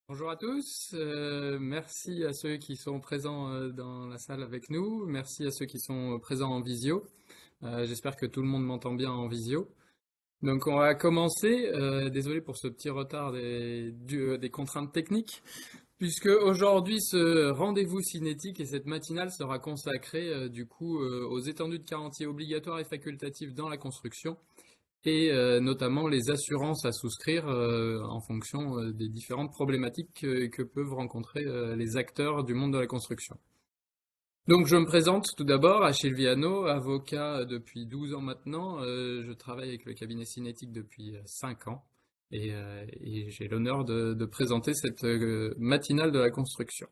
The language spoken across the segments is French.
Bonjour à tous, merci à ceux qui sont présents dans la salle avec nous, merci à ceux qui sont présents en visio. J'espère que tout le monde m'entend bien en visio. Donc on va commencer, désolé pour ce petit retard des contraintes techniques, puisque aujourd'hui ce rendez-vous cinétique et cette matinale sera consacrée aux étendues de garantie obligatoires et facultatives dans la construction et notamment les assurances à souscrire en fonction des différentes problématiques que peuvent rencontrer les acteurs du monde de la construction. Donc je me présente tout d'abord, Achille Viano, avocat depuis 12 ans maintenant. Je travaille avec le cabinet cinétique depuis 5 ans et j'ai l'honneur de présenter cette matinale de la construction.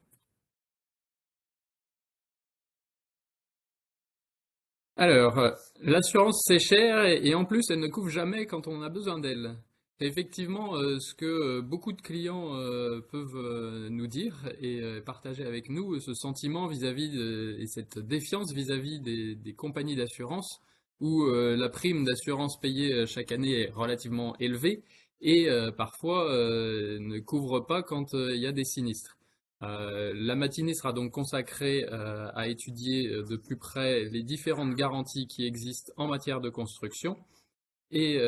Alors, l'assurance c'est cher et en plus elle ne couvre jamais quand on a besoin d'elle. C'est effectivement ce que beaucoup de clients peuvent nous dire et partager avec nous, ce sentiment et cette défiance vis-à-vis des compagnies d'assurance où la prime d'assurance payée chaque année est relativement élevée et parfois ne couvre pas quand il y a des sinistres. La matinée sera donc consacrée à étudier de plus près les différentes garanties qui existent en matière de construction et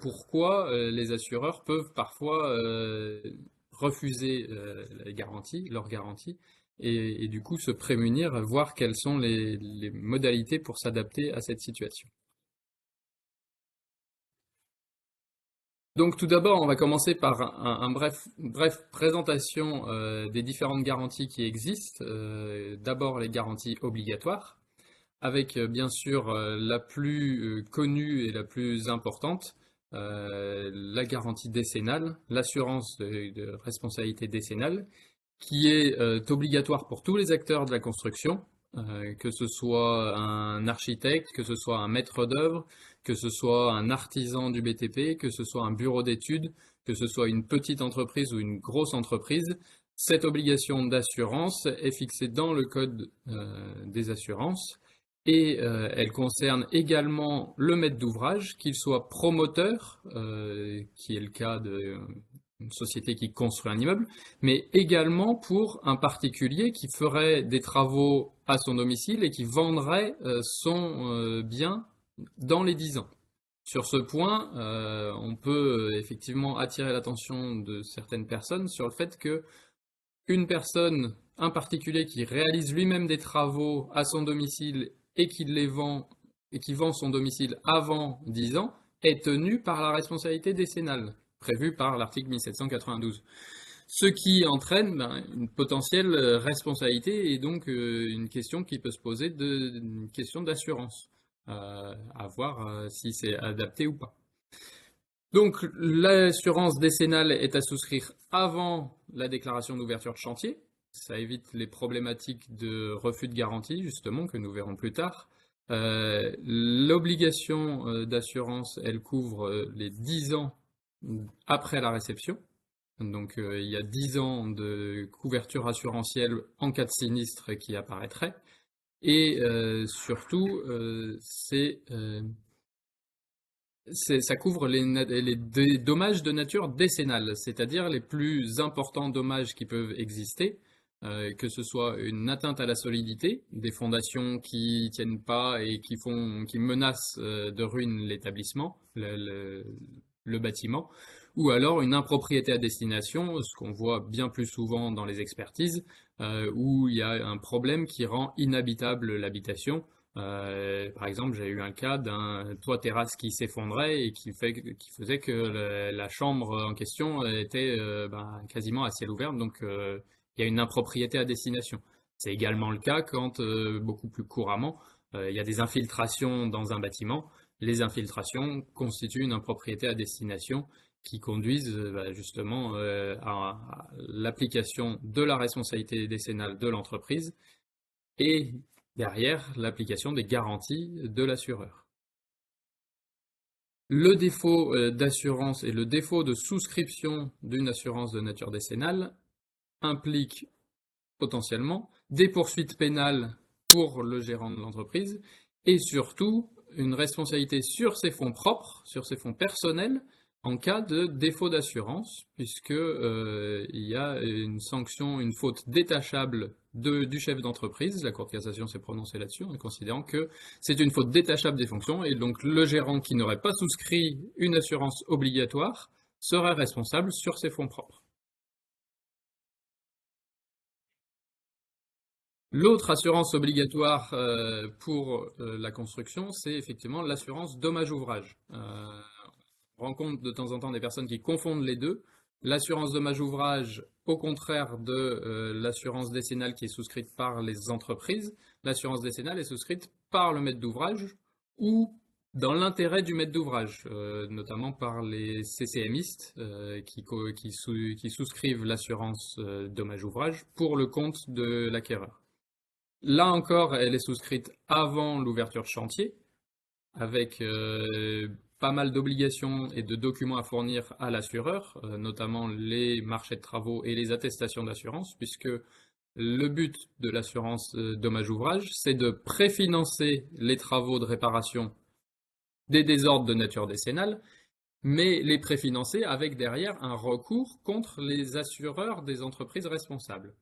pourquoi les assureurs peuvent parfois refuser leurs garanties et du coup se prémunir, voir quelles sont les modalités pour s'adapter à cette situation. Donc tout d'abord, on va commencer par bref présentation des différentes garanties qui existent. D'abord les garanties obligatoires, avec bien sûr la plus connue et la plus importante, la garantie décennale, l'assurance de responsabilité décennale, qui est obligatoire pour tous les acteurs de la construction, que ce soit un architecte, que ce soit un maître d'œuvre, que ce soit un artisan du BTP, que ce soit un bureau d'études, que ce soit une petite entreprise ou une grosse entreprise. Cette obligation d'assurance est fixée dans le code des assurances et elle concerne également le maître d'ouvrage, qu'il soit promoteur, qui est le cas d'une société qui construit un immeuble, mais également pour un particulier qui ferait des travaux à son domicile et qui vendrait son bien dans les 10 ans. Sur ce point, on peut effectivement attirer l'attention de certaines personnes sur le fait que un particulier qui réalise lui-même des travaux à son domicile et qui les vend et qui vend son domicile avant 10 ans est tenu par la responsabilité décennale prévue par l'article 1792. Ce qui entraîne une potentielle responsabilité et donc une question qui peut se poser une question d'assurance, à voir si c'est adapté ou pas. Donc l'assurance décennale est à souscrire avant la déclaration d'ouverture de chantier. Ça évite les problématiques de refus de garantie, justement, que nous verrons plus tard. L'obligation d'assurance, elle couvre les 10 ans après la réception. Donc il y a 10 ans de couverture assurantielle en cas de sinistre qui apparaîtrait. Et surtout, ça couvre les dommages de nature décennale, c'est-à-dire les plus importants dommages qui peuvent exister, que ce soit une atteinte à la solidité, des fondations qui tiennent pas et qui menacent de ruine l'établissement, le bâtiment, ou alors une impropriété à destination, ce qu'on voit bien plus souvent dans les expertises, où il y a un problème qui rend inhabitable l'habitation. Par exemple, j'ai eu un cas d'un toit terrasse qui s'effondrait et qui faisait que la chambre en question était quasiment à ciel ouvert, donc il y a une impropriété à destination. C'est également le cas quand, beaucoup plus couramment, il y a des infiltrations dans un bâtiment. Les infiltrations constituent une impropriété à destination qui conduisent justement à l'application de la responsabilité décennale de l'entreprise et derrière l'application des garanties de l'assureur. Le défaut d'assurance et le défaut de souscription d'une assurance de nature décennale implique potentiellement des poursuites pénales pour le gérant de l'entreprise et surtout une responsabilité sur ses fonds propres, sur ses fonds personnels, en cas de défaut d'assurance, puisque il y a une sanction, une faute détachable du chef d'entreprise. La Cour de cassation s'est prononcée là-dessus en considérant que c'est une faute détachable des fonctions, et donc le gérant qui n'aurait pas souscrit une assurance obligatoire serait responsable sur ses fonds propres. L'autre assurance obligatoire pour la construction, c'est effectivement l'assurance dommage-ouvrage. On rencontre de temps en temps des personnes qui confondent les deux. L'assurance dommage-ouvrage, au contraire de l'assurance décennale qui est souscrite par les entreprises, l'assurance décennale est souscrite par le maître d'ouvrage ou dans l'intérêt du maître d'ouvrage, notamment par les CCMistes qui souscrivent l'assurance dommage-ouvrage pour le compte de l'acquéreur. Là encore, elle est souscrite avant l'ouverture de chantier, avec pas mal d'obligations et de documents à fournir à l'assureur, notamment les marchés de travaux et les attestations d'assurance, puisque le but de l'assurance dommage-ouvrage, c'est de préfinancer les travaux de réparation des désordres de nature décennale, mais les préfinancer avec derrière un recours contre les assureurs des entreprises responsables.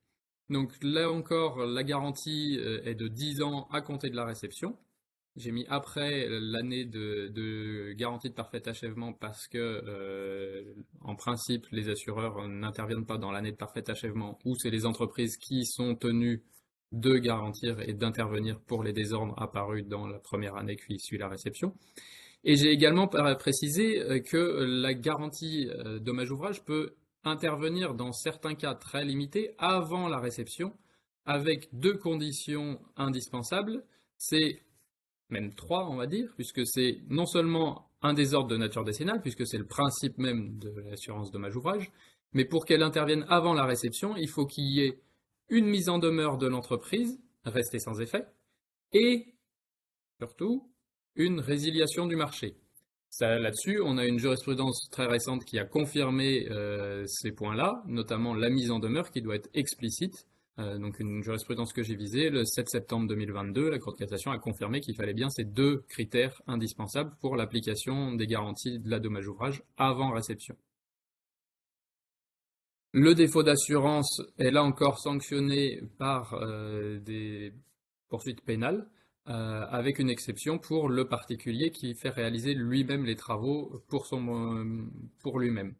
Donc là encore, la garantie est de 10 ans à compter de la réception. J'ai mis après l'année de garantie de parfait achèvement parce que, en principe, les assureurs n'interviennent pas dans l'année de parfait achèvement où c'est les entreprises qui sont tenues de garantir et d'intervenir pour les désordres apparus dans la première année qui suit la réception. Et j'ai également précisé que la garantie dommage-ouvrage peut intervenir dans certains cas très limités avant la réception avec deux conditions indispensables. C'est même trois, on va dire, puisque c'est non seulement un désordre de nature décennale, puisque c'est le principe même de l'assurance dommage-ouvrage, mais pour qu'elle intervienne avant la réception, il faut qu'il y ait une mise en demeure de l'entreprise, restée sans effet, et surtout une résiliation du marché. Là-dessus, on a une jurisprudence très récente qui a confirmé ces points-là, notamment la mise en demeure qui doit être explicite. Donc une jurisprudence que j'ai visée, le 7 septembre 2022, la Cour de cassation a confirmé qu'il fallait bien ces deux critères indispensables pour l'application des garanties de la dommage-ouvrage avant réception. Le défaut d'assurance est là encore sanctionné par des poursuites pénales, avec une exception pour le particulier qui fait réaliser lui-même les travaux pour lui-même.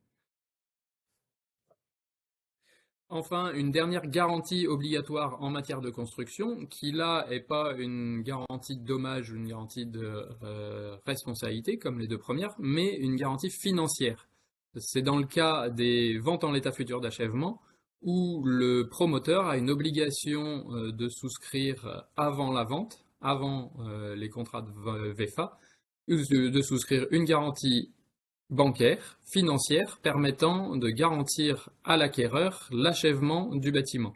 Enfin, une dernière garantie obligatoire en matière de construction, qui là n'est pas une garantie de dommage ou une garantie de responsabilité comme les deux premières, mais une garantie financière. C'est dans le cas des ventes en l'état futur d'achèvement, où le promoteur a une obligation de souscrire avant la vente, avant les contrats de VFA, de souscrire une garantie bancaire, financière, permettant de garantir à l'acquéreur l'achèvement du bâtiment.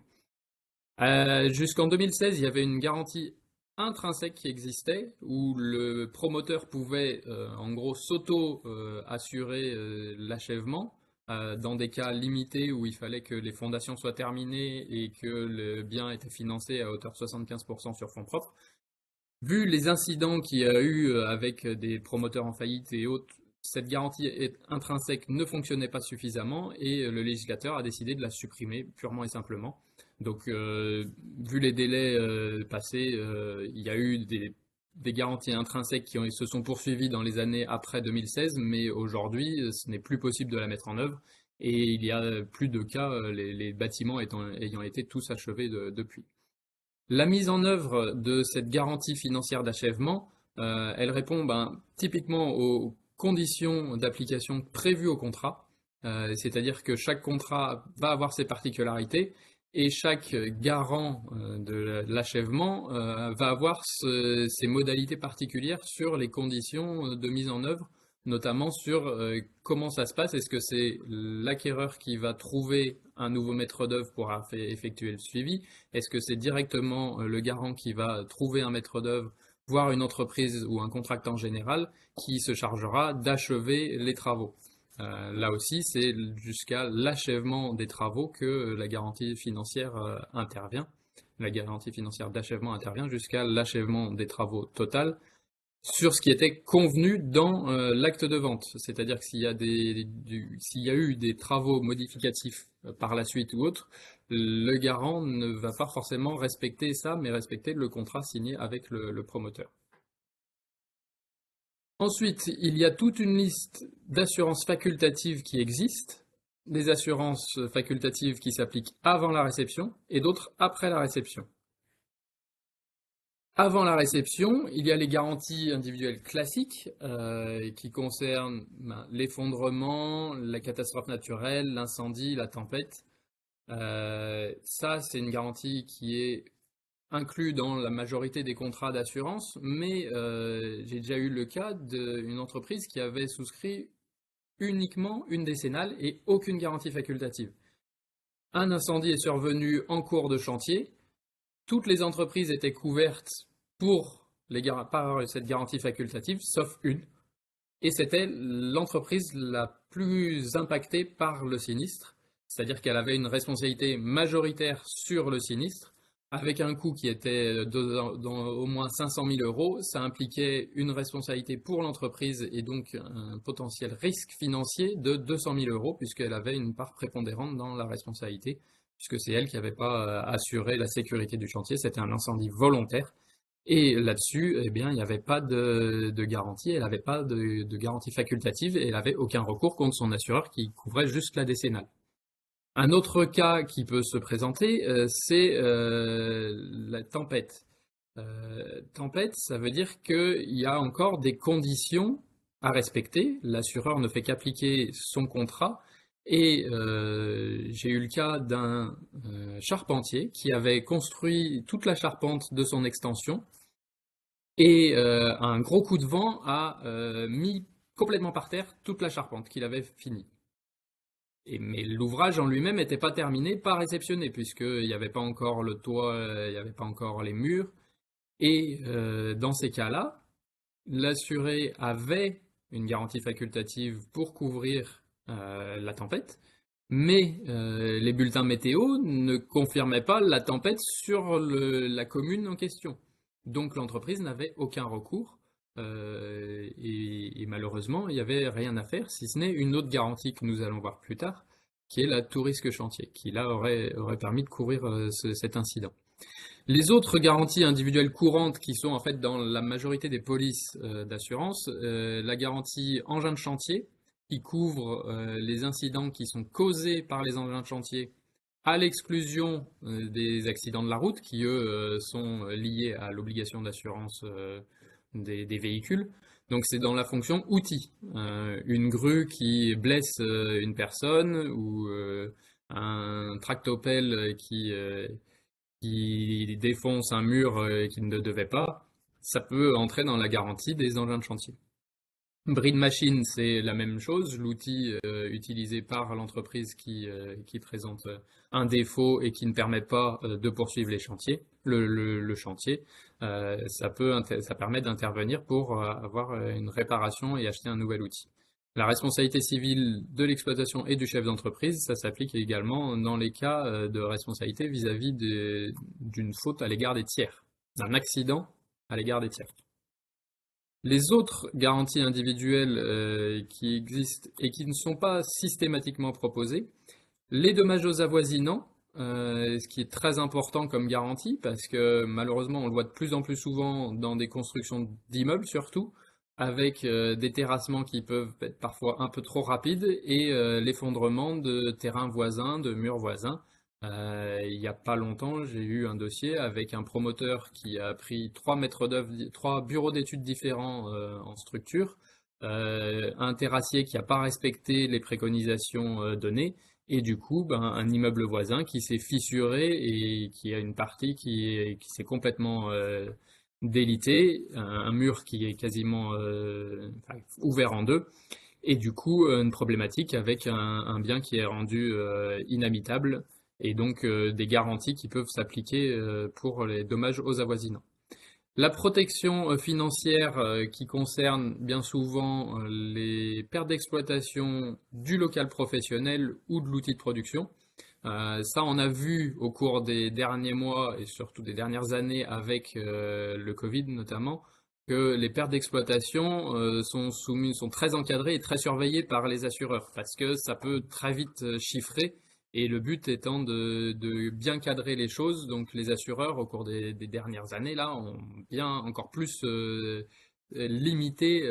Jusqu'en 2016, il y avait une garantie intrinsèque qui existait, où le promoteur pouvait en gros s'auto-assurer l'achèvement, dans des cas limités où il fallait que les fondations soient terminées et que le bien était financé à hauteur de 75% sur fonds propres. Vu les incidents qu'il y a eu avec des promoteurs en faillite et autres, cette garantie intrinsèque ne fonctionnait pas suffisamment et le législateur a décidé de la supprimer purement et simplement. Donc, vu les délais passés, il y a eu des garanties intrinsèques qui se sont poursuivies dans les années après 2016, mais aujourd'hui, ce n'est plus possible de la mettre en œuvre et il y a plus de cas, les bâtiments ayant été tous achevés depuis. La mise en œuvre de cette garantie financière d'achèvement, elle répond typiquement aux conditions d'application prévues au contrat, c'est-à-dire que chaque contrat va avoir ses particularités et chaque garant de l'achèvement va avoir ses modalités particulières sur les conditions de mise en œuvre, notamment sur comment ça se passe. Est-ce que c'est l'acquéreur qui va trouver un nouveau maître d'œuvre pour effectuer le suivi? Est-ce que c'est directement le garant qui va trouver un maître d'œuvre, voire une entreprise ou un contractant général qui se chargera d'achever les travaux? Là aussi, c'est jusqu'à l'achèvement des travaux que la garantie financière intervient. La garantie financière d'achèvement intervient jusqu'à l'achèvement des travaux total, sur ce qui était convenu dans l'acte de vente. C'est-à-dire que s'il y a eu des travaux modificatifs par la suite ou autre, le garant ne va pas forcément respecter ça, mais respecter le contrat signé avec le promoteur. Ensuite, il y a toute une liste d'assurances facultatives qui existent, des assurances facultatives qui s'appliquent avant la réception et d'autres après la réception. Avant la réception, il y a les garanties individuelles classiques qui concernent l'effondrement, la catastrophe naturelle, l'incendie, la tempête. Ça, c'est une garantie qui est inclue dans la majorité des contrats d'assurance, mais j'ai déjà eu le cas d'une entreprise qui avait souscrit uniquement une décennale et aucune garantie facultative. Un incendie est survenu en cours de chantier, toutes les entreprises étaient couvertes par cette garantie facultative, sauf une, et c'était l'entreprise la plus impactée par le sinistre, c'est-à-dire qu'elle avait une responsabilité majoritaire sur le sinistre, avec un coût qui était d'au moins 500 000 euros. Ça impliquait une responsabilité pour l'entreprise et donc un potentiel risque financier de 200 000 euros, puisqu'elle avait une part prépondérante dans la responsabilité, puisque c'est elle qui n'avait pas assuré la sécurité du chantier, c'était un incendie volontaire. Et là-dessus, eh bien, il n'y avait pas de garantie, elle n'avait pas de garantie facultative et elle n'avait aucun recours contre son assureur qui couvrait juste la décennale. Un autre cas qui peut se présenter, c'est la tempête. Tempête, ça veut dire qu'il y a encore des conditions à respecter. L'assureur ne fait qu'appliquer son contrat. Et j'ai eu le cas d'un charpentier qui avait construit toute la charpente de son extension et un gros coup de vent a mis complètement par terre toute la charpente qu'il avait finie. Mais l'ouvrage en lui-même n'était pas terminé, pas réceptionné, puisqu'il n'y avait pas encore le toit, il n'y avait pas encore les murs. Et dans ces cas-là, l'assuré avait une garantie facultative pour couvrir la tempête, mais les bulletins météo ne confirmaient pas la tempête sur la commune en question. Donc l'entreprise n'avait aucun recours et malheureusement il n'y avait rien à faire si ce n'est une autre garantie que nous allons voir plus tard, qui est la tout risque chantier, qui là aurait permis de couvrir cet incident. Les autres garanties individuelles courantes qui sont en fait dans la majorité des polices d'assurance, la garantie engin de chantier qui couvre les incidents qui sont causés par les engins de chantier à l'exclusion des accidents de la route qui eux sont liés à l'obligation d'assurance des véhicules. Donc c'est dans la fonction outil. Une grue qui blesse une personne ou un tractopelle qui défonce un mur qu'il ne devait pas, ça peut entrer dans la garantie des engins de chantier. Bris de machine, c'est la même chose, l'outil utilisé par l'entreprise qui présente un défaut et qui ne permet pas de poursuivre les chantiers, le chantier, ça permet d'intervenir pour avoir une réparation et acheter un nouvel outil. La responsabilité civile de l'exploitation et du chef d'entreprise, ça s'applique également dans les cas de responsabilité vis-à-vis d'une faute à l'égard des tiers, d'un accident à l'égard des tiers. Les autres garanties individuelles qui existent et qui ne sont pas systématiquement proposées, les dommages aux avoisinants, ce qui est très important comme garantie, parce que malheureusement on le voit de plus en plus souvent dans des constructions d'immeubles surtout, avec des terrassements qui peuvent être parfois un peu trop rapides et l'effondrement de terrains voisins, de murs voisins. Il n'y a pas longtemps, j'ai eu un dossier avec un promoteur qui a pris 3 bureaux d'études différents en structure, un terrassier qui n'a pas respecté les préconisations données, et du coup, un immeuble voisin qui s'est fissuré et qui a une partie qui s'est complètement délitée, un mur qui est quasiment ouvert en deux, et du coup, une problématique avec un bien qui est rendu inhabitable et donc des garanties qui peuvent s'appliquer pour les dommages aux avoisinants. La protection financière qui concerne bien souvent les pertes d'exploitation du local professionnel ou de l'outil de production. Ça, on a vu au cours des derniers mois et surtout des dernières années avec le Covid notamment, que les pertes d'exploitation sont très encadrées et très surveillées par les assureurs, parce que ça peut très vite chiffrer, et le but étant de bien cadrer les choses. Donc les assureurs, au cours des dernières années, là, ont bien encore plus limité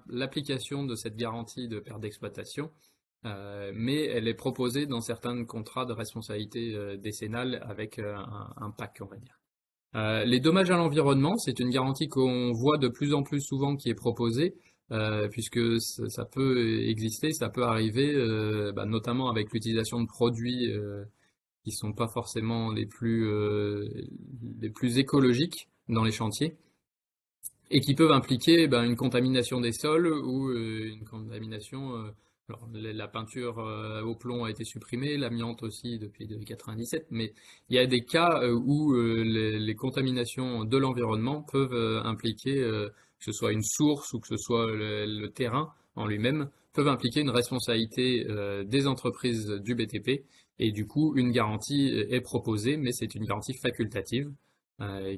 l'application de cette garantie de perte d'exploitation. Mais elle est proposée dans certains contrats de responsabilité décennale avec un PAC, on va dire. Les dommages à l'environnement, c'est une garantie qu'on voit de plus en plus souvent qui est proposée, puisque ça peut exister, ça peut arriver, notamment avec l'utilisation de produits qui sont pas forcément les plus écologiques dans les chantiers, et qui peuvent impliquer une contamination des sols ou une contamination. Alors, la peinture au plomb a été supprimée, l'amiante aussi depuis 97, mais il y a des cas où les contaminations de l'environnement peuvent impliquer, que ce soit une source ou que ce soit le terrain en lui-même, peuvent impliquer une responsabilité des entreprises du BTP, et du coup une garantie est proposée, mais c'est une garantie facultative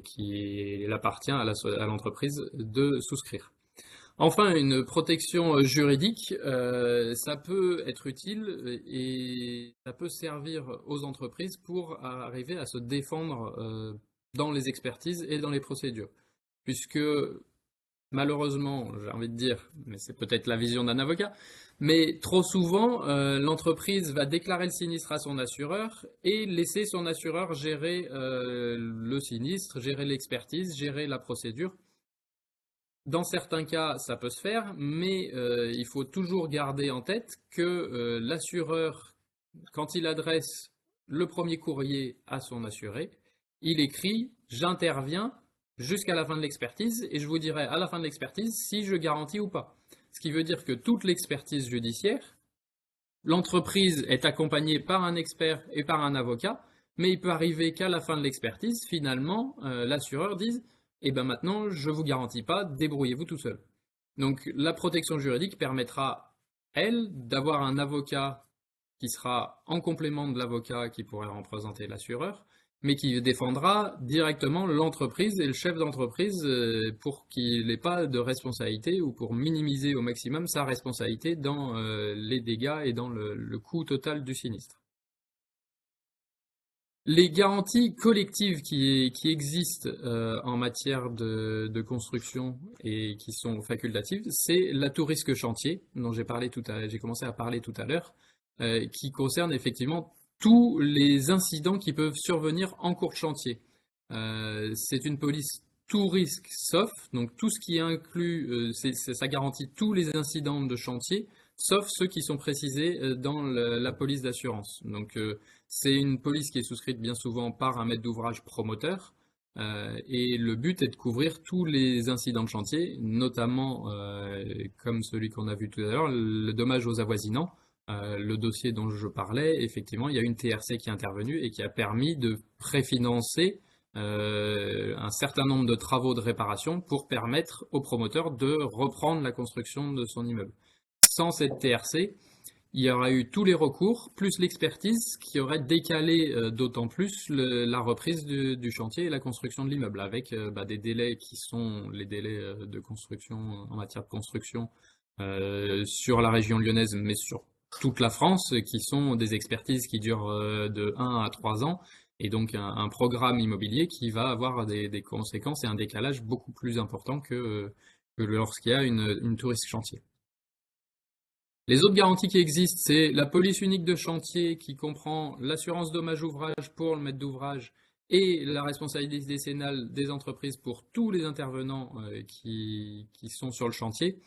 qu'il appartient à l'entreprise de souscrire. Enfin, une protection juridique, ça peut être utile et ça peut servir aux entreprises pour arriver à se défendre dans les expertises et dans les procédures. Puisque malheureusement, j'ai envie de dire, mais c'est peut-être la vision d'un avocat, mais trop souvent, l'entreprise va déclarer le sinistre à son assureur et laisser son assureur gérer le sinistre, gérer l'expertise, gérer la procédure. Dans certains cas, ça peut se faire, mais il faut toujours garder en tête que l'assureur, quand il adresse le premier courrier à son assuré, il écrit « J'interviens jusqu'à la fin de l'expertise et je vous dirai à la fin de l'expertise si je garantis ou pas ». Ce qui veut dire que toute l'expertise judiciaire, l'entreprise est accompagnée par un expert et par un avocat, mais il peut arriver qu'à la fin de l'expertise, finalement, l'assureur dise eh ben maintenant, je ne vous garantis pas, débrouillez-vous tout seul. Donc la protection juridique permettra, elle, d'avoir un avocat qui sera en complément de l'avocat qui pourrait représenter l'assureur, mais qui défendra directement l'entreprise et le chef d'entreprise pour qu'il n'ait pas de responsabilité ou pour minimiser au maximum sa responsabilité dans les dégâts et dans le coût total du sinistre. Les garanties collectives qui existent en matière de construction et qui sont facultatives, c'est l'atout risque chantier, dont j'ai commencé à parler tout à l'heure, qui concerne effectivement tous les incidents qui peuvent survenir en cours de chantier. C'est une police tout risque sauf, donc tout ce qui inclut, ça garantit tous les incidents de chantier, sauf ceux qui sont précisés dans la police d'assurance. Donc c'est une police qui est souscrite bien souvent par un maître d'ouvrage promoteur, et le but est de couvrir tous les incidents de chantier, notamment, comme celui qu'on a vu tout à l'heure, le dommage aux avoisinants. Le dossier dont je parlais, effectivement, il y a une TRC qui est intervenue et qui a permis de préfinancer un certain nombre de travaux de réparation pour permettre au promoteur de reprendre la construction de son immeuble. Sans cette TRC, il y aurait eu tous les recours, plus l'expertise, qui aurait décalé d'autant plus la reprise du chantier et la construction de l'immeuble, avec des délais qui sont les délais de construction en matière de construction sur la région lyonnaise, mais sur toute la France, qui sont des expertises qui durent de 1 à 3 ans, et donc un programme immobilier qui va avoir des conséquences et un décalage beaucoup plus important que lorsqu'il y a une touriste chantier. Les autres garanties qui existent, c'est la police unique de chantier qui comprend l'assurance dommage ouvrage pour le maître d'ouvrage et la responsabilité décennale des entreprises pour tous les intervenants qui sont sur le chantier.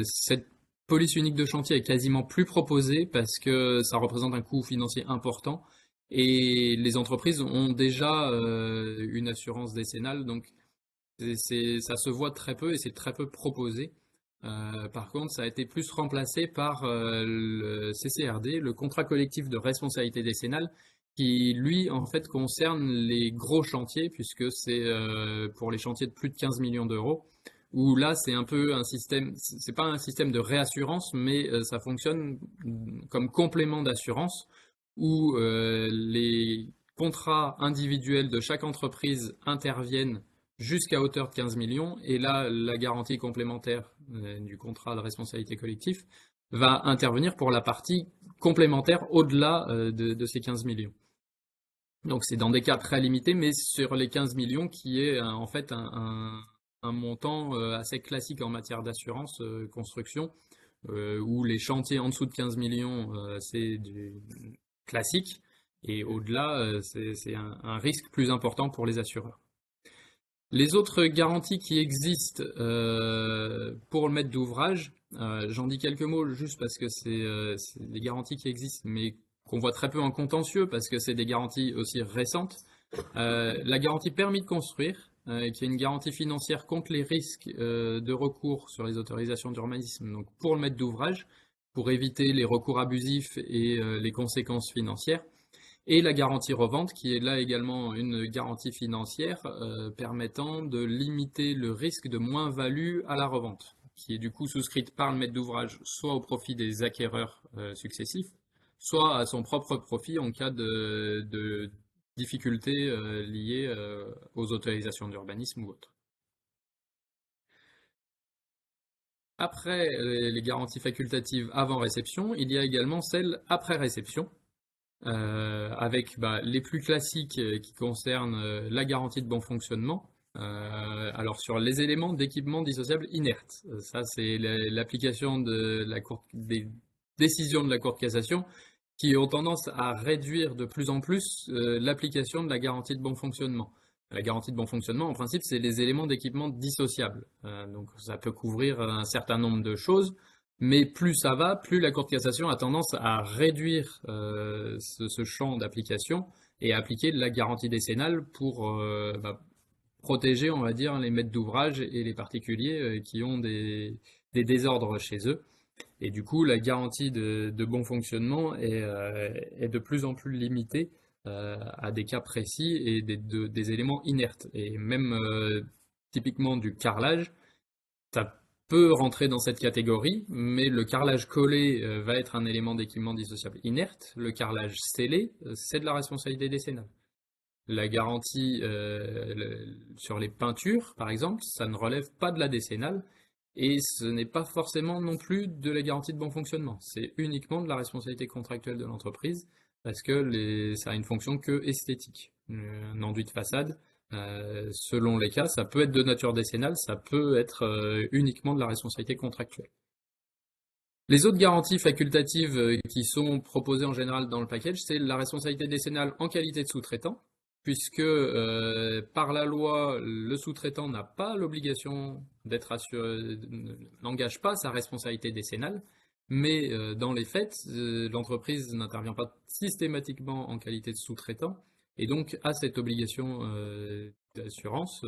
Cette police unique de chantier est quasiment plus proposée parce que ça représente un coût financier important et les entreprises ont déjà une assurance décennale, donc ça se voit très peu et c'est très peu proposé. Par contre, ça a été plus remplacé par le CCRD, le contrat collectif de responsabilité décennale, qui lui en fait concerne les gros chantiers puisque c'est pour les chantiers de plus de 15 millions d'euros, où là c'est un peu un système, c'est pas un système de réassurance, mais ça fonctionne comme complément d'assurance où les contrats individuels de chaque entreprise interviennent jusqu'à hauteur de 15 millions, et là, la garantie complémentaire du contrat de responsabilité collective va intervenir pour la partie complémentaire au-delà de ces 15 millions. Donc c'est dans des cas très limités, mais sur les 15 millions qui est en fait un montant assez classique en matière d'assurance construction, où les chantiers en dessous de 15 millions, c'est du classique, et au-delà, c'est un risque plus important pour les assureurs. Les autres garanties qui existent pour le maître d'ouvrage, j'en dis quelques mots juste parce que c'est des garanties qui existent, mais qu'on voit très peu en contentieux parce que c'est des garanties aussi récentes. La garantie permis de construire, qui est une garantie financière contre les risques de recours sur les autorisations d'urbanisme, donc pour le maître d'ouvrage, pour éviter les recours abusifs et les conséquences financières. Et la garantie revente, qui est là également une garantie financière permettant de limiter le risque de moins-value à la revente, qui est du coup souscrite par le maître d'ouvrage soit au profit des acquéreurs successifs, soit à son propre profit en cas de difficultés liées aux autorisations d'urbanisme ou autres. Après les garanties facultatives avant réception, il y a également celles après réception, avec les plus classiques qui concernent la garantie de bon fonctionnement. Alors sur les éléments d'équipement dissociable inerte, ça c'est l'application des décisions de la Cour de cassation qui ont tendance à réduire de plus en plus l'application de la garantie de bon fonctionnement. La garantie de bon fonctionnement, en principe, c'est les éléments d'équipement dissociables. Donc ça peut couvrir un certain nombre de choses, mais plus ça va, plus la Cour de cassation a tendance à réduire ce champ d'application et à appliquer la garantie décennale pour protéger, on va dire, les maîtres d'ouvrage et les particuliers qui ont des désordres chez eux. Et du coup, la garantie de bon fonctionnement est de plus en plus limitée à des cas précis et des éléments inertes. Et même typiquement du carrelage, ça peut rentrer dans cette catégorie, mais le carrelage collé va être un élément d'équipement dissociable inerte. Le carrelage scellé, c'est de la responsabilité décennale. La garantie sur les peintures, par exemple, ça ne relève pas de la décennale et ce n'est pas forcément non plus de la garantie de bon fonctionnement. C'est uniquement de la responsabilité contractuelle de l'entreprise parce que ça a une fonction que esthétique. Un enduit de façade, selon les cas, ça peut être de nature décennale, ça peut être uniquement de la responsabilité contractuelle. Les autres garanties facultatives qui sont proposées en général dans le package, c'est la responsabilité décennale en qualité de sous-traitant, puisque par la loi, le sous-traitant n'a pas l'obligation d'être assuré, n'engage pas sa responsabilité décennale, mais dans les faits, l'entreprise n'intervient pas systématiquement en qualité de sous-traitant, et donc a cette obligation d'assurance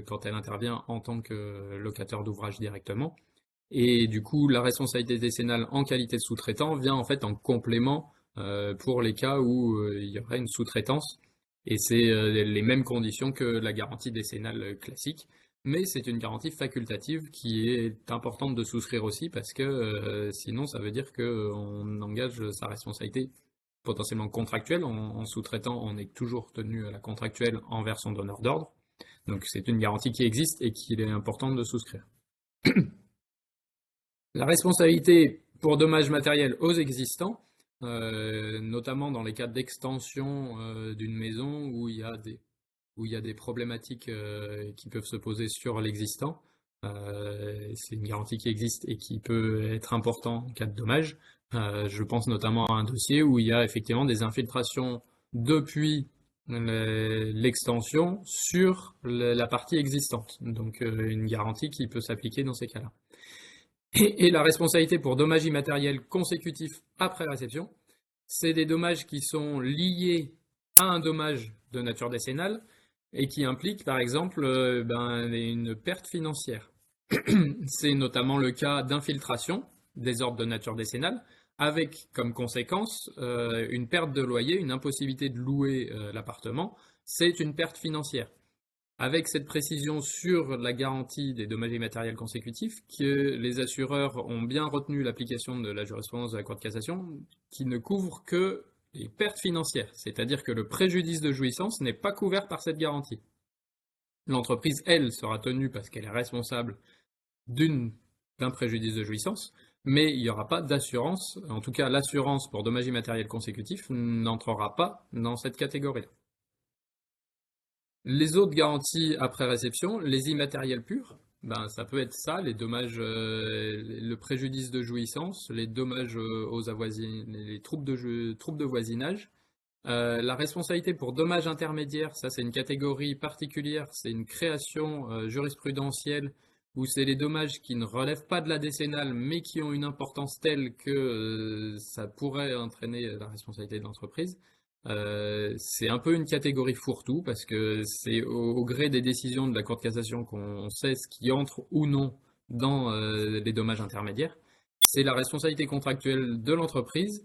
quand elle intervient en tant que locataire d'ouvrage directement. Et du coup, la responsabilité décennale en qualité de sous-traitant vient en fait en complément pour les cas où il y aurait une sous-traitance. Et c'est les mêmes conditions que la garantie décennale classique, mais c'est une garantie facultative qui est importante de souscrire aussi parce que sinon ça veut dire qu'on engage sa responsabilité potentiellement contractuelle. En sous-traitant, on est toujours tenu à la contractuelle envers son donneur d'ordre. Donc c'est une garantie qui existe et qu'il est important de souscrire. La responsabilité pour dommages matériels aux existants, notamment dans les cas d'extension d'une maison où il y a des problématiques qui peuvent se poser sur l'existant. C'est une garantie qui existe et qui peut être important en cas de dommage. Je pense notamment à un dossier où il y a effectivement des infiltrations depuis l'extension sur la partie existante. Donc une garantie qui peut s'appliquer dans ces cas-là. Et la responsabilité pour dommages immatériels consécutifs après réception, c'est des dommages qui sont liés à un dommage de nature décennale et qui impliquent par exemple une perte financière. C'est notamment le cas d'infiltration, des ordres de nature décennale, avec comme conséquence une perte de loyer, une impossibilité de louer l'appartement, c'est une perte financière. Avec cette précision sur la garantie des dommages immatériels consécutifs, que les assureurs ont bien retenu l'application de la jurisprudence de la Cour de cassation, qui ne couvre que les pertes financières, c'est-à-dire que le préjudice de jouissance n'est pas couvert par cette garantie. L'entreprise, elle, sera tenue parce qu'elle est responsable d'un préjudice de jouissance, mais il n'y aura pas d'assurance. En tout cas, l'assurance pour dommages immatériels consécutifs n'entrera pas dans cette catégorie-là. Les autres garanties après réception, les immatériels purs, ben, ça peut être ça, les dommages, le préjudice de jouissance, les dommages les troubles de voisinage. La responsabilité pour dommages intermédiaires, ça c'est une catégorie particulière, c'est une création jurisprudentielle où c'est les dommages qui ne relèvent pas de la décennale mais qui ont une importance telle que ça pourrait entraîner la responsabilité de l'entreprise. C'est un peu une catégorie fourre-tout parce que c'est au gré des décisions de la Cour de cassation qu'on sait ce qui entre ou non dans les dommages intermédiaires. C'est la responsabilité contractuelle de l'entreprise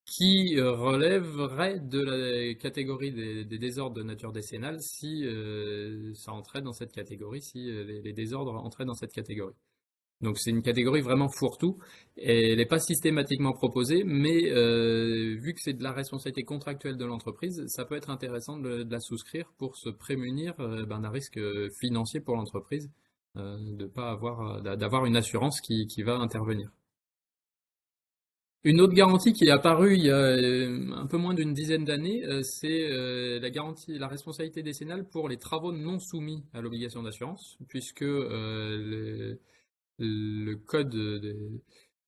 qui relèverait de la catégorie des désordres de nature décennale si ça entrait dans cette catégorie, si les désordres entraient dans cette catégorie. Donc c'est une catégorie vraiment fourre-tout, et elle n'est pas systématiquement proposée, mais vu que c'est de la responsabilité contractuelle de l'entreprise, ça peut être intéressant de la souscrire pour se prémunir d'un risque financier pour l'entreprise, de pas avoir, d'avoir une assurance qui va intervenir. Une autre garantie qui est apparue il y a un peu moins d'une dizaine d'années, c'est la garantie, la responsabilité décennale pour les travaux non soumis à l'obligation d'assurance, puisque le code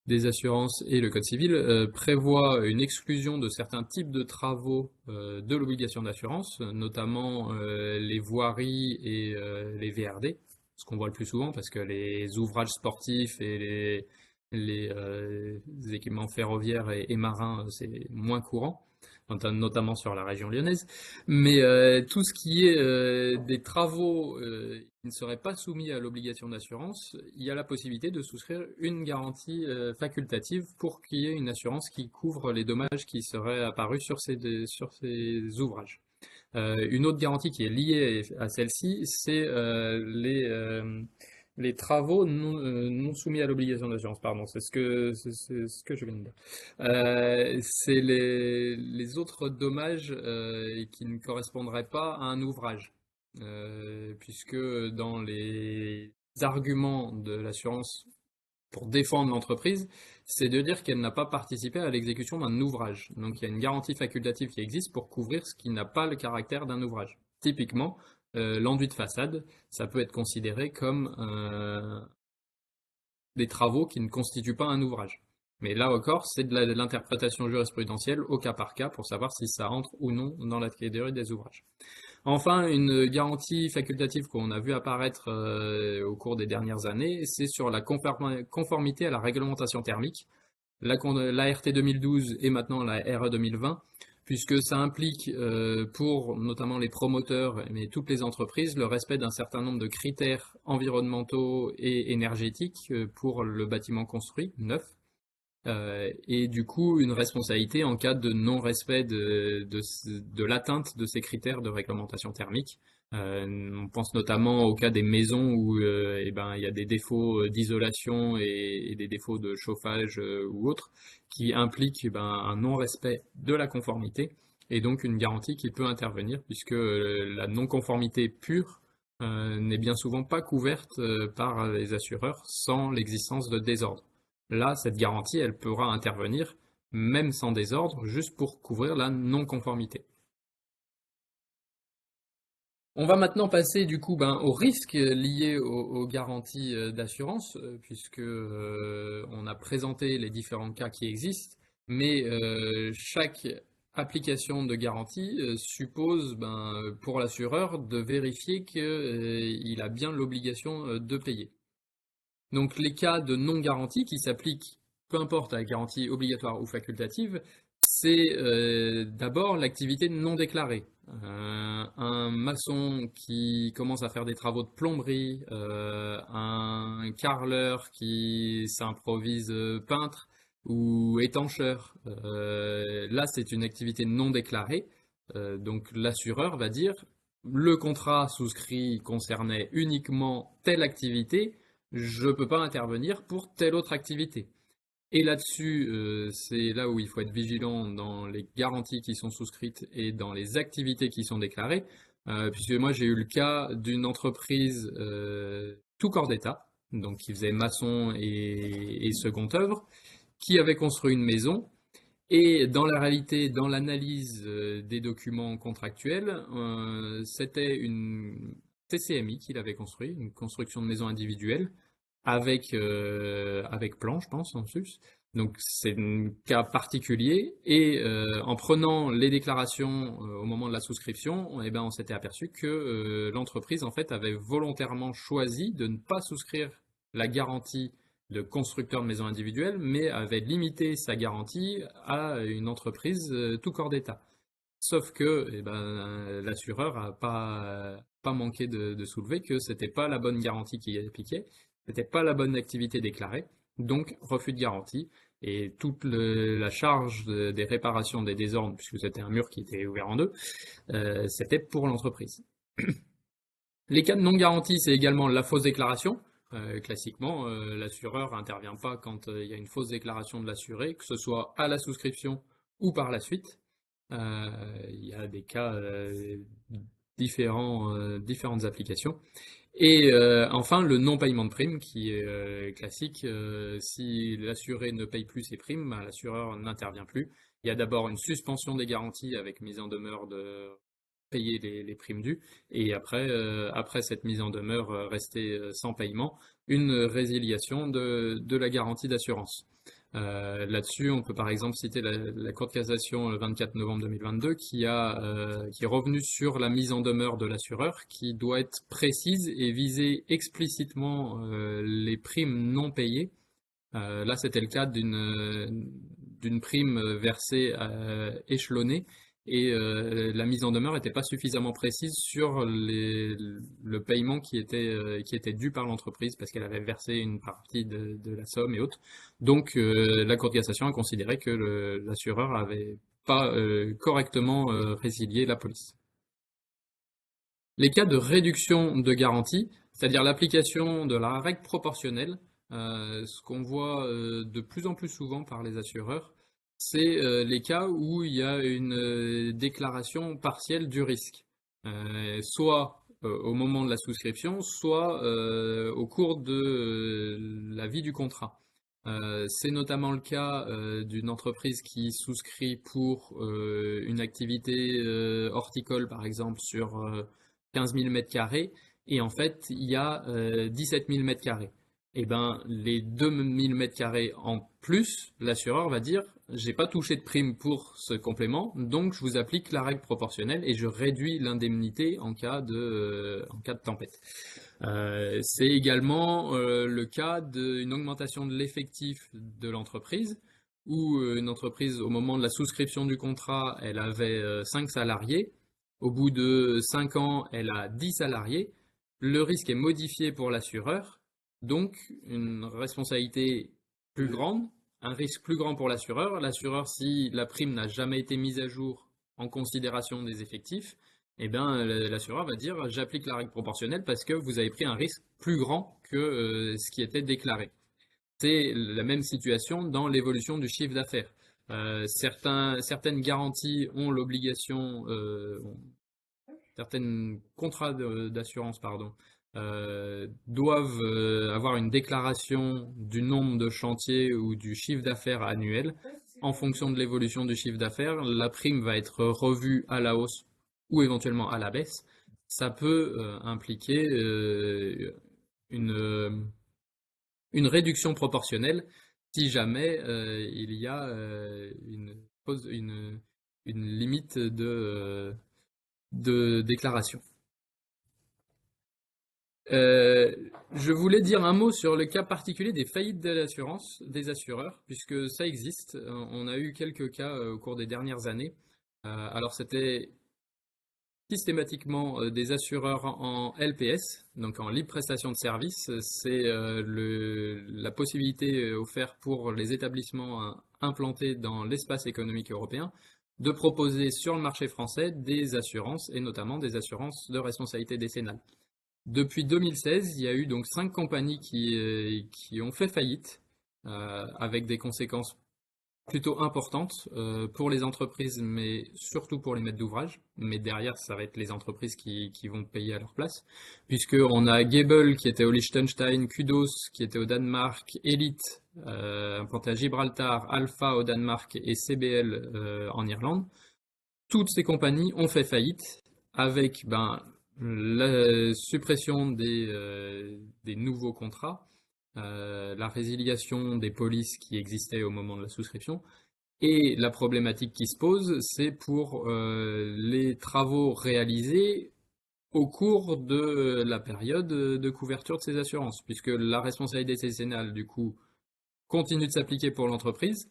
des assurances et le code civil prévoient une exclusion de certains types de travaux de l'obligation d'assurance, notamment les voiries et les VRD, ce qu'on voit le plus souvent parce que les ouvrages sportifs et les équipements ferroviaires et marins, c'est moins courant, notamment sur la région lyonnaise. Mais tout ce qui est des travaux qui ne seraient pas soumis à l'obligation d'assurance, il y a la possibilité de souscrire une garantie facultative pour qu'il y ait une assurance qui couvre les dommages qui seraient apparus sur ces ouvrages. Une autre garantie qui est liée à celle-ci, c'est les travaux non soumis à l'obligation d'assurance, pardon, c'est ce que je viens de dire. C'est les autres dommages qui ne correspondraient pas à un ouvrage, puisque dans les arguments de l'assurance pour défendre l'entreprise, c'est de dire qu'elle n'a pas participé à l'exécution d'un ouvrage. Donc il y a une garantie facultative qui existe pour couvrir ce qui n'a pas le caractère d'un ouvrage. Typiquement, l'enduit de façade, ça peut être considéré comme des travaux qui ne constituent pas un ouvrage. Mais là encore, c'est de l'interprétation jurisprudentielle au cas par cas pour savoir si ça entre ou non dans la catégorie des ouvrages. Enfin, une garantie facultative qu'on a vu apparaître au cours des dernières années, c'est sur la conformité à la réglementation thermique, l'ART 2012 et maintenant la RE 2020, puisque ça implique pour notamment les promoteurs, mais toutes les entreprises, le respect d'un certain nombre de critères environnementaux et énergétiques pour le bâtiment construit, neuf, et du coup une responsabilité en cas de non-respect de l'atteinte de ces critères de réglementation thermique. On pense notamment au cas des maisons où eh ben, il y a des défauts d'isolation et des défauts de chauffage ou autres qui impliquent eh ben, un non-respect de la conformité et donc une garantie qui peut intervenir puisque la non-conformité pure n'est bien souvent pas couverte par les assureurs sans l'existence de désordre. Là, cette garantie, elle pourra intervenir même sans désordre, juste pour couvrir la non-conformité. On va maintenant passer du coup aux risques liés aux garanties d'assurance, puisque on a présenté les différents cas qui existent, mais chaque application de garantie suppose pour l'assureur de vérifier qu'il a bien l'obligation de payer. Donc les cas de non-garantie qui s'appliquent, peu importe la garantie obligatoire ou facultative, c'est d'abord l'activité non déclarée. Un maçon qui commence à faire des travaux de plomberie, un carreleur qui s'improvise peintre ou étancheur, là c'est une activité non déclarée. Donc l'assureur va dire le contrat souscrit concernait uniquement telle activité, je ne peux pas intervenir pour telle autre activité. Et là-dessus, c'est là où il faut être vigilant dans les garanties qui sont souscrites et dans les activités qui sont déclarées, puisque moi j'ai eu le cas d'une entreprise tout corps d'État, donc qui faisait maçon et second œuvre, qui avait construit une maison. Et dans la réalité, dans l'analyse des documents contractuels, c'était une TCMI qu'il avait construit, une construction de maison individuelle, avec plan, je pense, en plus. Donc c'est un cas particulier. Et en prenant les déclarations au moment de la souscription, eh ben, on s'était aperçu que l'entreprise en fait avait volontairement choisi de ne pas souscrire la garantie de constructeur de maison individuelle, mais avait limité sa garantie à une entreprise tout corps d'État. Sauf que eh ben, l'assureur n'a pas manqué de soulever que c'était pas la bonne garantie qui appliquait, c'était pas la bonne activité déclarée, donc refus de garantie. Et toute la charge des réparations des désordres, puisque c'était un mur qui était ouvert en deux, c'était pour l'entreprise. Les cas de non-garantie, c'est également la fausse déclaration. Classiquement, l'assureur n'intervient pas quand il y a une fausse déclaration de l'assuré, que ce soit à la souscription ou par la suite. Il y a des cas différentes applications. Et enfin, le non-paiement de primes, qui est classique. Si l'assuré ne paye plus ses primes, ben, l'assureur n'intervient plus. Il y a d'abord une suspension des garanties avec mise en demeure de payer les primes dues, et après cette mise en demeure restée sans paiement, une résiliation de la garantie d'assurance. Là-dessus, on peut par exemple citer la Cour de cassation le 24 novembre 2022 qui est revenue sur la mise en demeure de l'assureur qui doit être précise et viser explicitement les primes non payées. Là, c'était le cas d'une prime versée échelonnée et la mise en demeure n'était pas suffisamment précise sur le paiement qui était dû par l'entreprise parce qu'elle avait versé une partie de la somme et autres. Donc, la Cour de cassation a considéré que l'assureur n'avait pas correctement résilié la police. Les cas de réduction de garantie, c'est-à-dire l'application de la règle proportionnelle, ce qu'on voit de plus en plus souvent par les assureurs, c'est les cas où il y a une déclaration partielle du risque, soit au moment de la souscription, soit au cours de la vie du contrat. C'est notamment le cas d'une entreprise qui souscrit pour une activité horticole, par exemple, sur 15 000 mètres carrés, et en fait, il y a 17 000 mètres carrés. Et ben, les 2 000 mètres carrés en plus, l'assureur va dire, j'ai pas touché de prime pour ce complément, donc je vous applique la règle proportionnelle et je réduis l'indemnité en cas de tempête. C'est également le cas d'une augmentation de l'effectif de l'entreprise, où une entreprise, au moment de la souscription du contrat, elle avait 5 salariés. Au bout de 5 ans, elle a 10 salariés. Le risque est modifié pour l'assureur, donc une responsabilité plus grande, un risque plus grand pour l'assureur. L'assureur, si la prime n'a jamais été mise à jour en considération des effectifs, eh bien, l'assureur va dire j'applique la règle proportionnelle parce que vous avez pris un risque plus grand que ce qui était déclaré. C'est la même situation dans l'évolution du chiffre d'affaires. Certaines garanties ont l'obligation, certains contrats d'assurance, pardon, doivent avoir une déclaration du nombre de chantiers ou du chiffre d'affaires annuel. En fonction de l'évolution du chiffre d'affaires, la prime va être revue à la hausse ou éventuellement à la baisse. Ça peut impliquer une, une réduction proportionnelle si jamais il y a une limite de déclaration. Euh, je voulais dire un mot sur le cas particulier des faillites de l'assurance, des assureurs, puisque ça existe. On a eu quelques cas au cours des dernières années. Alors c'était systématiquement des assureurs en LPS, donc en libre prestation de service. C'est la possibilité offerte pour les établissements implantés dans l'espace économique européen de proposer sur le marché français des assurances, et notamment des assurances de responsabilité décennale. Depuis 2016, il y a eu donc 5 compagnies qui ont fait faillite, avec des conséquences plutôt importante pour les entreprises, mais surtout pour les maîtres d'ouvrage. Mais derrière, ça va être les entreprises qui vont payer à leur place, puisque on a Gable qui était au Liechtenstein, Kudos qui était au Danemark, Elite implanté à Gibraltar, Alpha au Danemark et CBL en Irlande. Toutes ces compagnies ont fait faillite avec la suppression des nouveaux contrats, la résiliation des polices qui existaient au moment de la souscription. Et la problématique qui se pose, c'est pour les travaux réalisés au cours de la période de couverture de ces assurances, puisque la responsabilité décennale, du coup, continue de s'appliquer pour l'entreprise,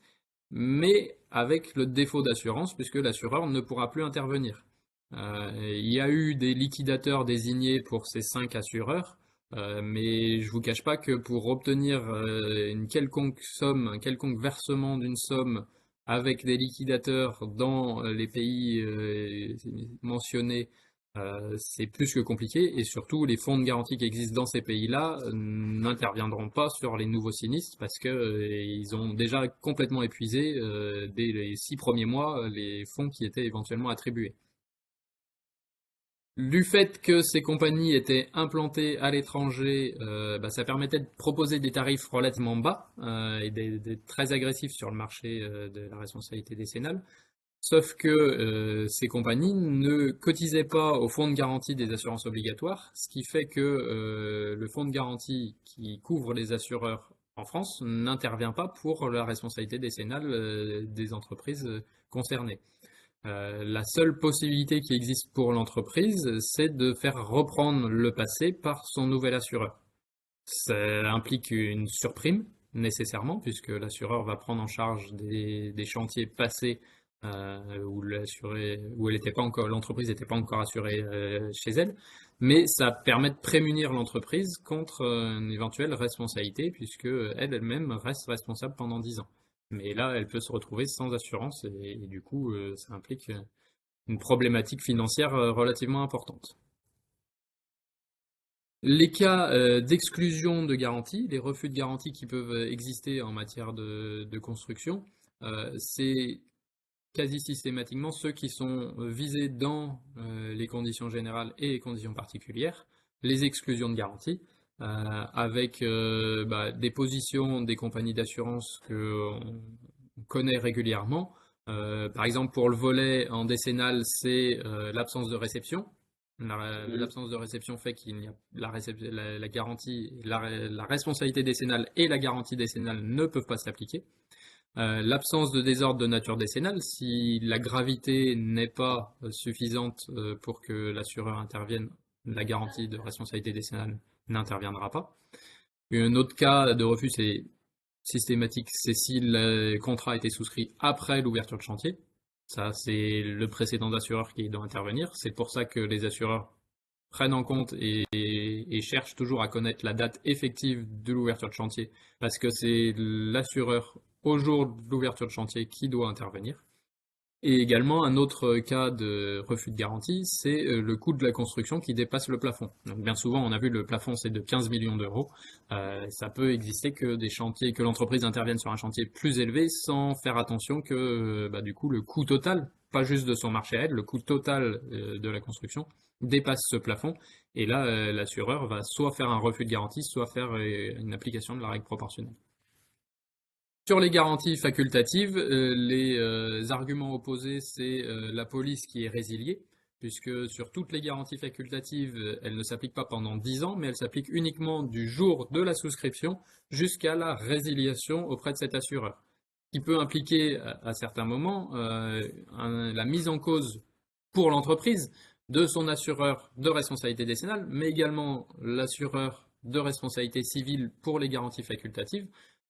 mais avec le défaut d'assurance, puisque l'assureur ne pourra plus intervenir. Il y a eu des liquidateurs désignés pour ces 5 assureurs, mais je ne vous cache pas que pour obtenir une quelconque somme, un quelconque versement d'une somme avec des liquidateurs dans les pays mentionnés, c'est plus que compliqué, et surtout les fonds de garantie qui existent dans ces pays-là n'interviendront pas sur les nouveaux sinistres parce que ils ont déjà complètement épuisé dès les 6 premiers mois les fonds qui étaient éventuellement attribués. Du fait que ces compagnies étaient implantées à l'étranger, ça permettait de proposer des tarifs relativement bas et d'être très agressifs sur le marché de la responsabilité décennale. Sauf que ces compagnies ne cotisaient pas au fonds de garantie des assurances obligatoires, ce qui fait que le fonds de garantie qui couvre les assureurs en France n'intervient pas pour la responsabilité décennale des entreprises concernées. La seule possibilité qui existe pour l'entreprise, c'est de faire reprendre le passé par son nouvel assureur. Ça implique une surprime, nécessairement, puisque l'assureur va prendre en charge des chantiers passés où elle était pas encore, l'entreprise n'était pas encore assurée chez elle, mais ça permet de prémunir l'entreprise contre une éventuelle responsabilité, puisque elle-même reste responsable pendant 10 ans. Mais là, elle peut se retrouver sans assurance et du coup, ça implique une problématique financière relativement importante. Les cas d'exclusion de garantie, les refus de garantie qui peuvent exister en matière de construction, c'est quasi systématiquement ceux qui sont visés dans les conditions générales et les conditions particulières, les exclusions de garantie, avec des positions des compagnies d'assurance qu'on connaît régulièrement. Par exemple, pour le volet en décennal, c'est l'absence de réception. L'absence de réception fait qu'il y a la garantie, la responsabilité décennale et la garantie décennale ne peuvent pas s'appliquer. L'absence de désordre de nature décennale, si la gravité n'est pas suffisante pour que l'assureur intervienne, la garantie de responsabilité décennale n'interviendra pas. Un autre cas de refus, c'est systématique, c'est si le contrat a été souscrit après l'ouverture de chantier. Ça, c'est le précédent d'assureur qui doit intervenir. C'est pour ça que les assureurs prennent en compte et cherchent toujours à connaître la date effective de l'ouverture de chantier, parce que c'est l'assureur au jour de l'ouverture de chantier qui doit intervenir. Et également, un autre cas de refus de garantie, c'est le coût de la construction qui dépasse le plafond. Donc bien souvent, on a vu le plafond, c'est de 15 millions d'euros. Ça peut exister que des chantiers, que l'entreprise intervienne sur un chantier plus élevé sans faire attention que du coup le coût total, pas juste de son marché à elle, le coût total de la construction dépasse ce plafond. Et là, l'assureur va soit faire un refus de garantie, soit faire une application de la règle proportionnelle. Sur les garanties facultatives, les arguments opposés, c'est la police qui est résiliée, puisque sur toutes les garanties facultatives, elles ne s'appliquent pas pendant 10 ans, mais elles s'appliquent uniquement du jour de la souscription jusqu'à la résiliation auprès de cet assureur, qui peut impliquer à certains moments la mise en cause pour l'entreprise de son assureur de responsabilité décennale, mais également l'assureur de responsabilité civile pour les garanties facultatives,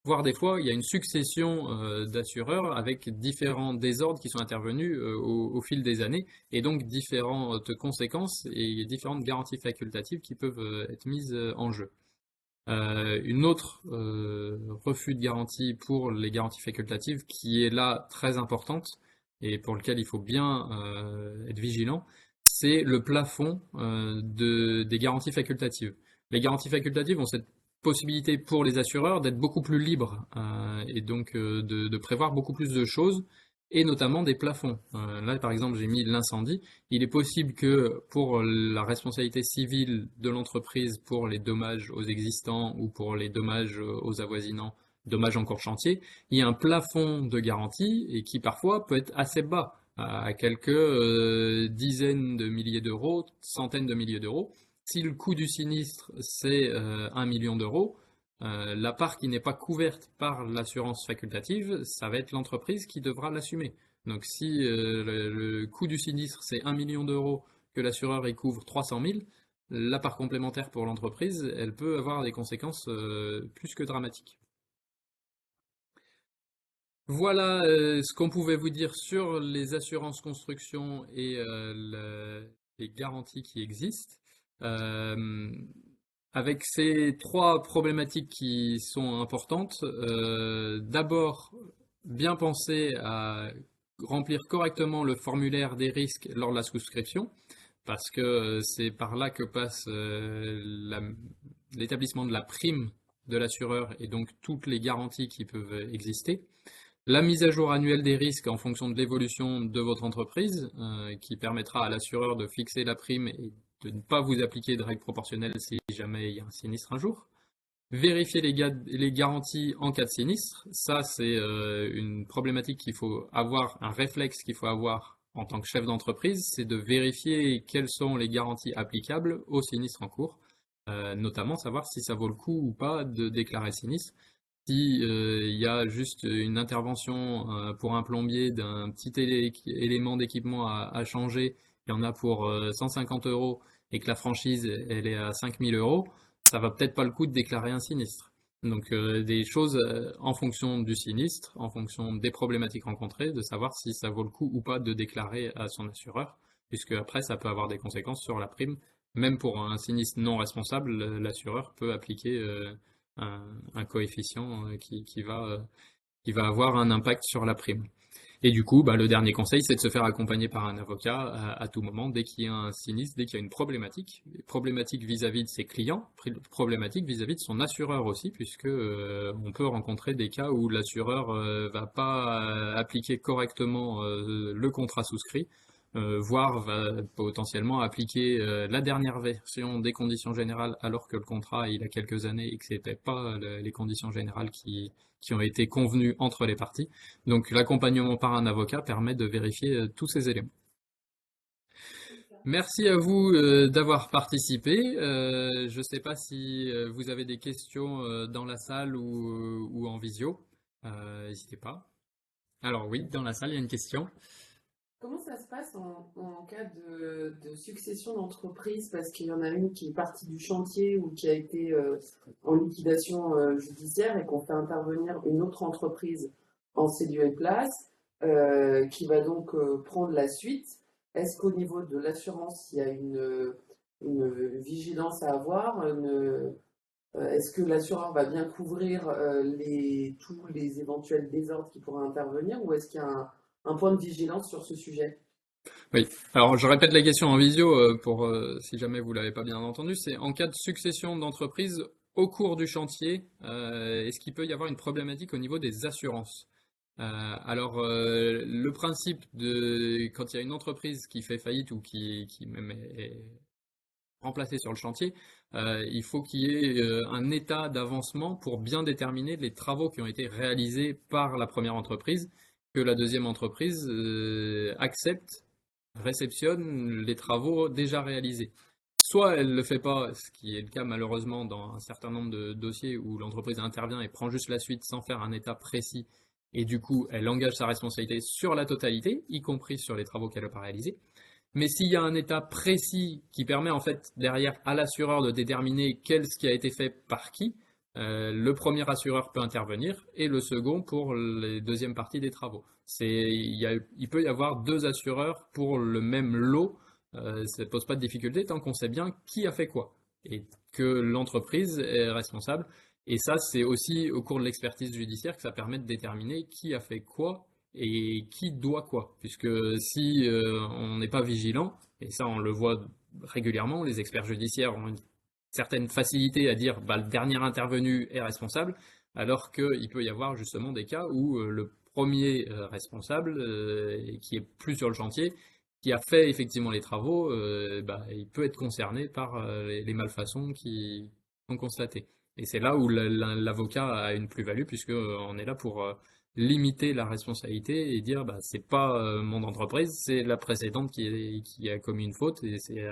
voire des fois il y a une succession d'assureurs avec différents désordres qui sont intervenus au fil des années, et donc différentes conséquences et différentes garanties facultatives qui peuvent être mises en jeu. Une autre refus de garantie pour les garanties facultatives qui est là très importante et pour lequel il faut bien être vigilant, c'est le plafond des garanties facultatives. Les garanties facultatives ont cette possibilité pour les assureurs d'être beaucoup plus libres et donc de prévoir beaucoup plus de choses et notamment des plafonds. Là, par exemple, j'ai mis l'incendie. Il est possible que pour la responsabilité civile de l'entreprise pour les dommages aux existants ou pour les dommages aux avoisinants, dommages en cours de chantier, il y a un plafond de garantie et qui parfois peut être assez bas, à quelques dizaines de milliers d'euros, centaines de milliers d'euros. Si le coût du sinistre c'est 1 million d'euros, la part qui n'est pas couverte par l'assurance facultative, ça va être l'entreprise qui devra l'assumer. Donc si le coût du sinistre c'est 1 million d'euros, que l'assureur y couvre 300 000, la part complémentaire pour l'entreprise, elle peut avoir des conséquences plus que dramatiques. Voilà ce qu'on pouvait vous dire sur les assurances construction et les garanties qui existent. Euh, Avec ces trois problématiques qui sont importantes, d'abord, bien penser à remplir correctement le formulaire des risques lors de la souscription, parce que c'est par là que passe l'établissement de la prime de l'assureur et donc toutes les garanties qui peuvent exister. La mise à jour annuelle des risques en fonction de l'évolution de votre entreprise, qui permettra à l'assureur de fixer la prime et de ne pas vous appliquer de règles proportionnelles si jamais il y a un sinistre un jour. Vérifier les garanties en cas de sinistre, ça c'est une problématique qu'il faut avoir, un réflexe qu'il faut avoir en tant que chef d'entreprise, c'est de vérifier quelles sont les garanties applicables au sinistre en cours, notamment savoir si ça vaut le coup ou pas de déclarer sinistre. Si il y a juste une intervention pour un plombier d'un petit élément d'équipement à changer, il y en a pour 150 euros et que la franchise elle est à 5000 euros, ça va peut-être pas le coup de déclarer un sinistre. Donc des choses en fonction du sinistre, en fonction des problématiques rencontrées, de savoir si ça vaut le coup ou pas de déclarer à son assureur, puisque après ça peut avoir des conséquences sur la prime. Même pour un sinistre non responsable, l'assureur peut appliquer un coefficient qui va avoir un impact sur la prime. Et du coup, bah, le dernier conseil, c'est de se faire accompagner par un avocat à tout moment, dès qu'il y a un sinistre, dès qu'il y a une problématique vis-à-vis de ses clients, problématique vis-à-vis de son assureur aussi, puisque on peut rencontrer des cas où l'assureur va pas appliquer correctement le contrat souscrit, voire va potentiellement appliquer la dernière version des conditions générales alors que le contrat il a quelques années et que c'était pas les conditions générales qui ont été convenues entre les parties. Donc l'accompagnement par un avocat permet de vérifier tous ces éléments. Merci à vous d'avoir participé. Je ne sais pas si vous avez des questions dans la salle ou en visio. N'hésitez pas. Alors oui, dans la salle, il y a une question. Comment ça se passe en cas de succession d'entreprises? Parce qu'il y en a une qui est partie du chantier ou qui a été en liquidation judiciaire et qu'on fait intervenir une autre entreprise en ces lieu et place, qui va donc prendre la suite. Est-ce qu'au niveau de l'assurance, il y a une vigilance à avoir? Est-ce que l'assureur va bien couvrir tous les éventuels désordres qui pourraient intervenir ou est-ce qu'il y a un point de vigilance sur ce sujet? Oui, alors je répète la question en visio pour si jamais vous l'avez pas bien entendu, c'est en cas de succession d'entreprise au cours du chantier, est-ce qu'il peut y avoir une problématique au niveau des assurances? Alors le principe de quand il y a une entreprise qui fait faillite ou qui même est remplacée sur le chantier, il faut qu'il y ait un état d'avancement pour bien déterminer les travaux qui ont été réalisés par la première entreprise, que la deuxième entreprise accepte réceptionne les travaux déjà réalisés. Soit elle ne le fait pas, ce qui est le cas malheureusement dans un certain nombre de dossiers où l'entreprise intervient et prend juste la suite sans faire un état précis, et du coup elle engage sa responsabilité sur la totalité, y compris sur les travaux qu'elle n'a pas réalisés. Mais s'il y a un état précis qui permet en fait derrière à l'assureur de déterminer ce qui a été fait par qui, le premier assureur peut intervenir et le second pour les deuxièmes parties des travaux. Il peut y avoir deux assureurs pour le même lot, ça ne pose pas de difficulté tant qu'on sait bien qui a fait quoi et que l'entreprise est responsable. Et ça, c'est aussi au cours de l'expertise judiciaire que ça permet de déterminer qui a fait quoi et qui doit quoi. Puisque si on n'est pas vigilant, et ça on le voit régulièrement, les experts judiciaires ont une certaine facilité à dire bah, le dernier intervenu est responsable, alors qu'il peut y avoir justement des cas où le premier responsable, qui est plus sur le chantier, qui a fait effectivement les travaux, bah, il peut être concerné par les malfaçons qui sont constatées. Et c'est là où l'avocat a une plus-value, puisque on est là pour limiter la responsabilité et dire bah, c'est pas mon entreprise, c'est la précédente qui a commis une faute, et c'est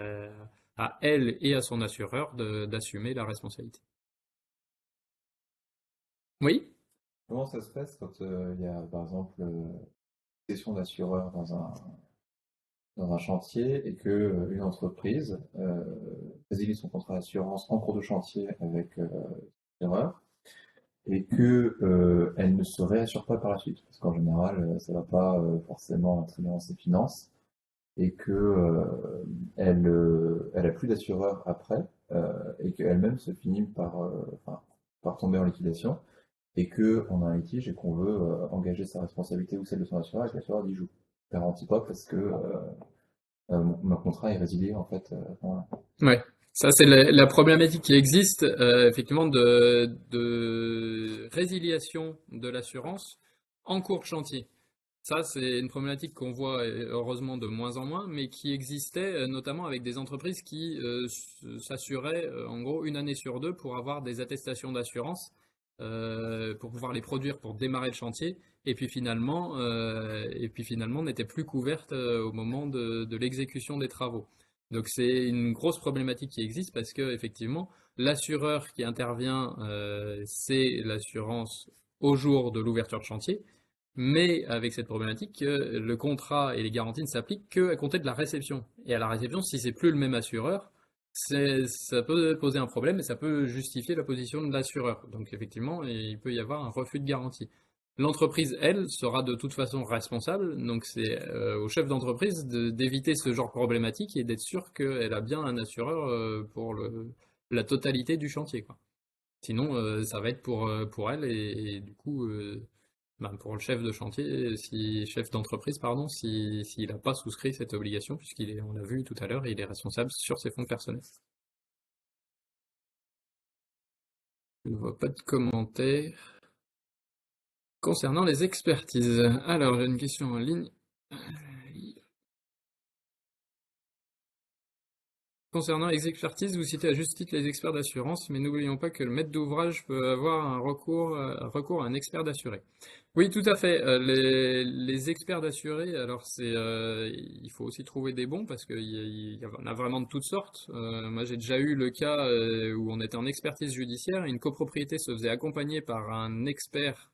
à elle et à son assureur d'assumer la responsabilité. Oui? Comment ça se passe quand il y a, par exemple, cession d'assureur dans un chantier et que une entreprise résilie son contrat d'assurance en cours de chantier avec l'assureur et que elle ne se réassure pas par la suite, parce qu'en général, ça va pas forcément très bien dans ses finances et que elle a plus d'assureur après et qu'elle-même se finit enfin, par tomber en liquidation et qu'on a un litige et qu'on veut engager sa responsabilité ou celle de son assureur et que l'assureur dit je vous garantis pas parce que mon contrat est résilié en fait. Voilà. Ouais. Ça, c'est la problématique qui existe, effectivement, de résiliation de l'assurance en cours de chantier. Ça, c'est une problématique qu'on voit heureusement de moins en moins, mais qui existait notamment avec des entreprises qui s'assuraient en gros une année sur deux pour avoir des attestations d'assurance pour pouvoir les produire pour démarrer le chantier, et puis finalement n'étaient plus couvertes au moment de l'exécution des travaux. Donc c'est une grosse problématique qui existe parce que effectivement l'assureur qui intervient, c'est l'assurance au jour de l'ouverture de chantier. Mais avec cette problématique, le contrat et les garanties ne s'appliquent qu'à compter de la réception. Et à la réception, si c'est plus le même assureur, ça peut poser un problème et ça peut justifier la position de l'assureur. Donc effectivement, il peut y avoir un refus de garantie. L'entreprise, elle, sera de toute façon responsable, donc c'est au chef d'entreprise d'éviter ce genre de problématique et d'être sûr qu'elle a bien un assureur pour la totalité du chantier, quoi. Sinon, ça va être pour elle et du coup, ben, pour le chef de chantier, si chef d'entreprise, pardon, s'il n'a pas souscrit cette obligation, on l'a vu tout à l'heure, il est responsable sur ses fonds personnels. Je ne vois pas de commentaires concernant les expertises. Alors, j'ai une question en ligne. Concernant les expertises, vous citez à juste titre les experts d'assurance, mais n'oublions pas que le maître d'ouvrage peut avoir un recours à un expert d'assuré. Oui, tout à fait. Les experts d'assurés, alors il faut aussi trouver des bons parce qu'il y en a vraiment de toutes sortes. Moi, j'ai déjà eu le cas où on était en expertise judiciaire et une copropriété se faisait accompagner par un expert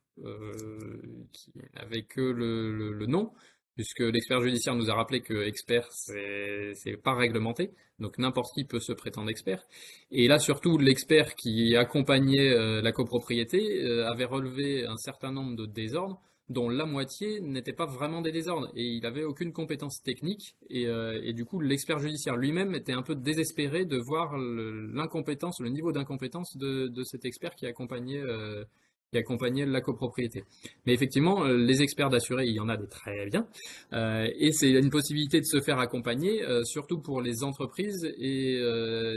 qui avait que le nom, puisque l'expert judiciaire nous a rappelé que expert, c'est pas réglementé, donc n'importe qui peut se prétendre expert. Et là, surtout, l'expert qui accompagnait la copropriété avait relevé un certain nombre de désordres, dont la moitié n'étaient pas vraiment des désordres, et il avait aucune compétence technique, et du coup, l'expert judiciaire lui-même était un peu désespéré de voir l'incompétence, le niveau d'incompétence de cet expert qui accompagnait la copropriété. Mais effectivement, les experts d'assurés, il y en a des très bien, et c'est une possibilité de se faire accompagner, surtout pour les entreprises, et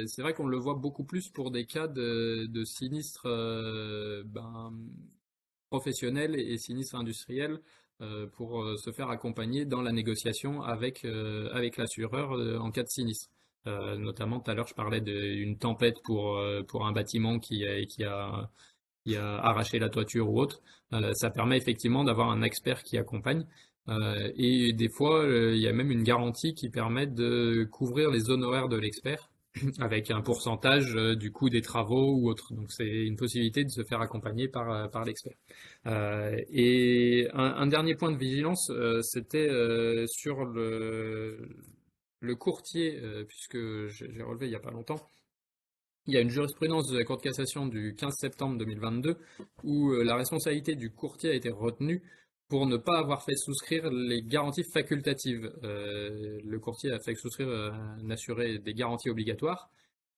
c'est vrai qu'on le voit beaucoup plus pour des cas de sinistres professionnels et sinistres industriels, pour se faire accompagner dans la négociation avec l'assureur en cas de sinistre. Notamment, tout à l'heure, je parlais d'une tempête pour un bâtiment qui a arraché la toiture ou autre. Ça permet effectivement d'avoir un expert qui accompagne. Et des fois, il y a même une garantie qui permet de couvrir les honoraires de l'expert avec un pourcentage du coût des travaux ou autre. Donc c'est une possibilité de se faire accompagner par l'expert. Et un dernier point de vigilance, c'était sur le courtier, puisque j'ai relevé il n'y a pas longtemps. Il y a une jurisprudence de la Cour de cassation du 15 septembre 2022 où la responsabilité du courtier a été retenue pour ne pas avoir fait souscrire les garanties facultatives. Le courtier a fait souscrire un assuré des garanties obligatoires,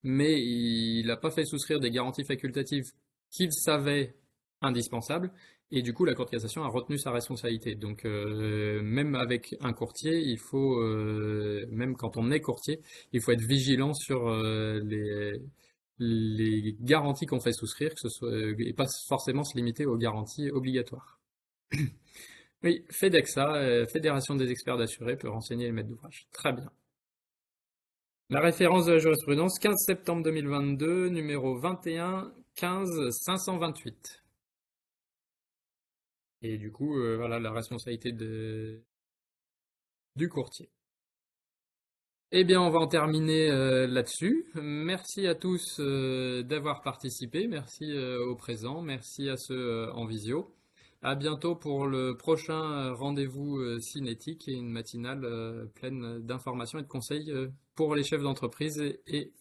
mais il n'a pas fait souscrire des garanties facultatives qu'il savait indispensables, et du coup la Cour de cassation a retenu sa responsabilité. Donc même avec un courtier, même quand on est courtier, il faut être vigilant sur les garanties qu'on fait souscrire, que ce soit, et pas forcément se limiter aux garanties obligatoires. Oui, FEDEXA, Fédération des experts d'assurés, peut renseigner les maîtres d'ouvrage. Très bien. La référence de la jurisprudence, 15 septembre 2022, numéro 21 15 528. Et du coup, voilà la responsabilité du courtier. Eh bien, on va en terminer là-dessus. Merci à tous d'avoir participé. Merci aux présents. Merci à ceux en visio. À bientôt pour le prochain rendez-vous cinétique et une matinale pleine d'informations et de conseils pour les chefs d'entreprise et